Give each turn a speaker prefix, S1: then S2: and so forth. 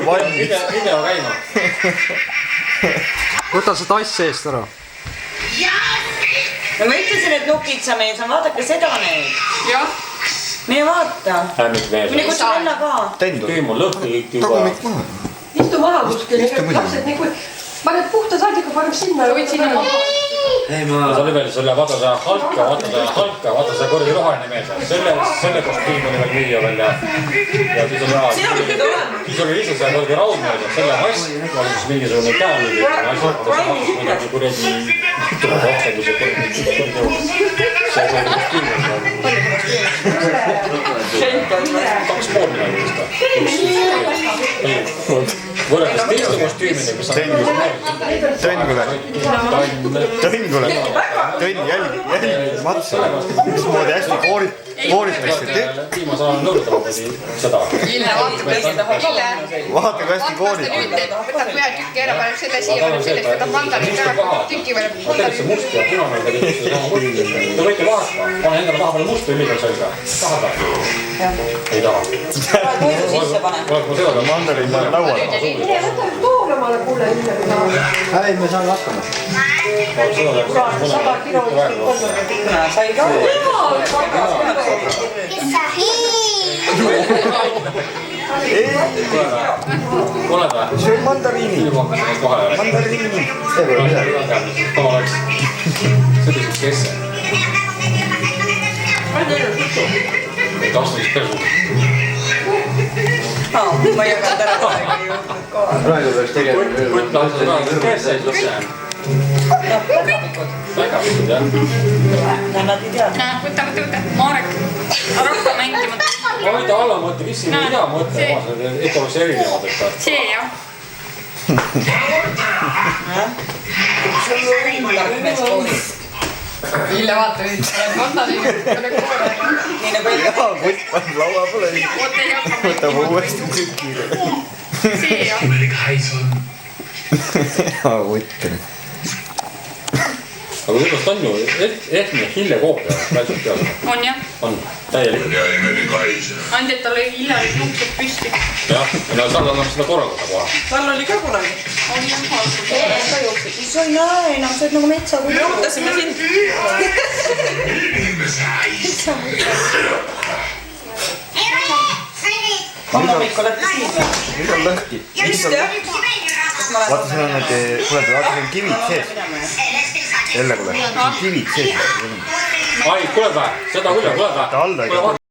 S1: valmis.
S2: Video käima.
S1: Võta see tass seest ära.
S3: No ma ütlesin, et nukitsamees on, vaadake seda nüüd.
S4: Jah.
S3: Mine vaata. Mine kutsu venna ka.
S2: Tüüm on lõhki kõik juba.
S4: Istu maha kuskil. Lapsed nii kui... Paned puhta saadiga, paneb sinna. Võid sinna maha.
S2: Sa oli veel selle, vaata seda halka, vaata seda kordi roheline mees. Selle kostüüm oli veel müüa veel ja siis oli siis oli lihtsalt see kordi raudmees, selle mask oli siis mingisugune käelüli. Kuredi tuleb rohkem kui see kordi see kostüüm on. 2,5 midagi vist. Võrreldes teiste kostüümidega, mis on
S1: Tõngule, jälgi, matsa. Mismoodi hästi kooritakse.
S2: Tiima saan nõudama seda.
S1: Vaata, kui hästi kooritakse.
S4: Võtab ühe tükki ära, paneb selle siia, paneb sellest, võtab mandariin ära, tükki võtab
S2: mandariin. See must ja punane on tegelikult sama must. Te võite vaadata, pane endale vahepeal must või midagi selga. Tahad või? Ei taha.
S3: Toidu sisse pane.
S1: Mandariin paneb lauale.
S4: Mine võta tool omale kuule ümber.
S1: Ei, me saame hakkama.
S3: Sai ka.
S2: Oled või?
S1: See on mandariini. Mandariini. See pole midagi.
S2: See oli siis kesse. Ei tahtnud siis pesu.
S3: Ma ei jõudnud ära kohe.
S1: Praegu peaks tegema.
S2: Kutt lahti praegu kesse ei tule. Päkapikud, jah?
S3: Nad ei tea.
S4: Võta. Marek. Rakka mängima.
S2: Hoida alla mõtte, mis siin hea mõte on, et oleks erinevad, et
S4: see, jah. Ille, vaata nüüd. Võta nüüd.
S3: Nii nagu enne.
S1: Kutt paneb laua pole. Võtab uuesti tükile.
S4: See, jah.
S1: Kutt.
S2: aga võib-olla on ju ehmine Hille koopia päriselt teada.
S4: On jah.
S2: On, täielikult.
S4: Andi, et tal oli Hillari juuksed püsti.
S2: Jah, ja Sall annab seda korraldada kohe.
S3: Tal oli ka kunagi.
S4: On jah, halb.
S3: Sa ei näe enam, sa oled nagu metsa. Me ootasime sind. Hommik olete siin.
S1: Nüüd on lõhki.
S3: Vist jah?
S1: Vaata, siin on need, kuule, vaata, siin on kivid sees. Jälle, kuule, siin on kivid sees.
S2: Ai, kuule pähe, seda küll, kuule pähe.